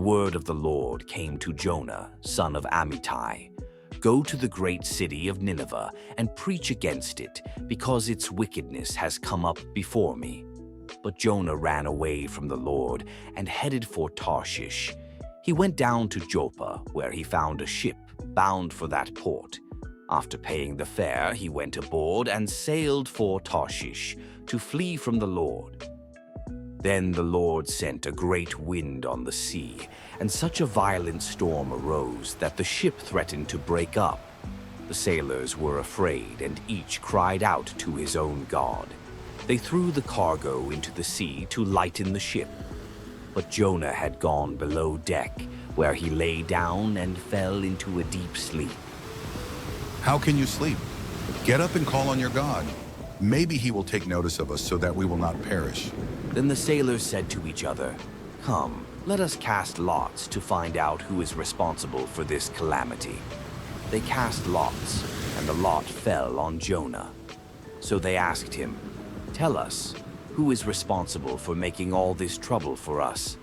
word of the Lord came to Jonah, son of Amittai. Go to the great city of Nineveh and preach against it, because its wickedness has come up before me. But Jonah ran away from the Lord and headed for Tarshish. He went down to Joppa, where he found a ship bound for that port. After paying the fare, he went aboard and sailed for Tarshish to flee from the Lord. Then the Lord sent a great wind on the sea, and such a violent storm arose that the ship threatened to break up. The sailors were afraid, and each cried out to his own god. They threw the cargo into the sea to lighten the ship. But Jonah had gone below deck, where he lay down and fell into a deep sleep. How can you sleep? Get up and call on your God. Maybe he will take notice of us so that we will not perish. Then the sailors said to each other, "Come, let us cast lots to find out who is responsible for this calamity." They cast lots, and the lot fell on Jonah. So they asked him, "Tell us, who is responsible for making all this trouble for us?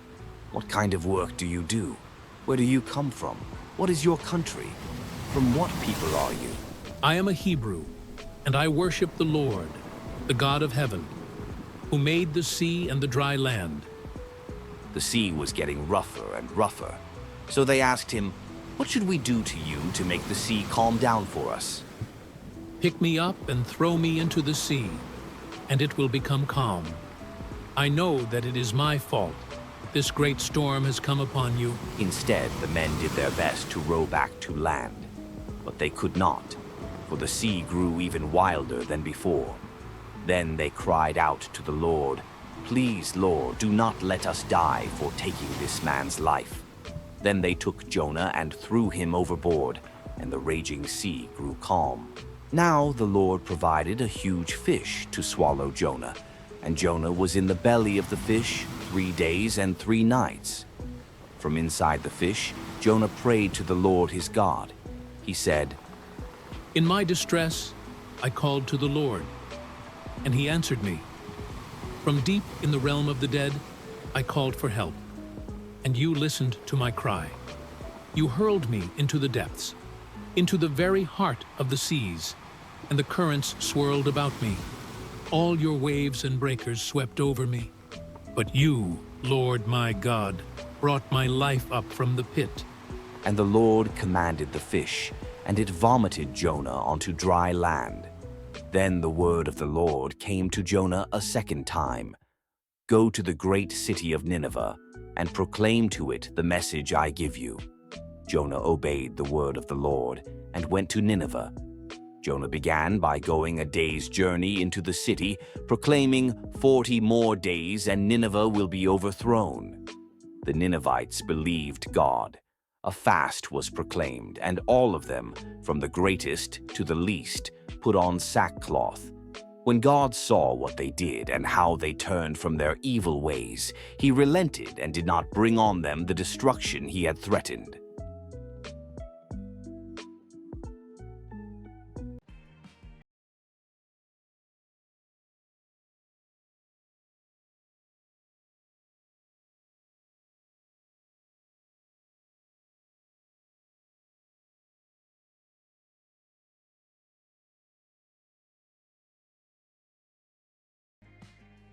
What kind of work do you do? Where do you come from? What is your country? From what people are you?" I am a Hebrew, and I worship the Lord, the God of heaven, who made the sea and the dry land. The sea was getting rougher and rougher. So they asked him, "What should we do to you to make the sea calm down for us?" Pick me up and throw me into the sea, and it will become calm. I know that it is my fault that this great storm has come upon you. Instead, the men did their best to row back to land, but they could not, for the sea grew even wilder than before. Then they cried out to the Lord, "Please, Lord, do not let us die for taking this man's life." Then they took Jonah and threw him overboard, and the raging sea grew calm. Now the Lord provided a huge fish to swallow Jonah, and Jonah was in the belly of the fish 3 days and 3 nights. From inside the fish, Jonah prayed to the Lord his God. He said, In my distress, I called to the Lord, and he answered me. From deep in the realm of the dead, I called for help, and you listened to my cry. You hurled me into the depths, into the very heart of the seas, and the currents swirled about me. All your waves and breakers swept over me. But you, Lord my God, brought my life up from the pit. And the Lord commanded the fish, and it vomited Jonah onto dry land. Then the word of the Lord came to Jonah a second time. Go to the great city of Nineveh, and proclaim to it the message I give you. Jonah obeyed the word of the Lord, and went to Nineveh. Jonah began by going a day's journey into the city, proclaiming, 40 more days and Nineveh will be overthrown. The Ninevites believed God. A fast was proclaimed, and all of them, from the greatest to the least, put on sackcloth. When God saw what they did and how they turned from their evil ways, he relented and did not bring on them the destruction he had threatened.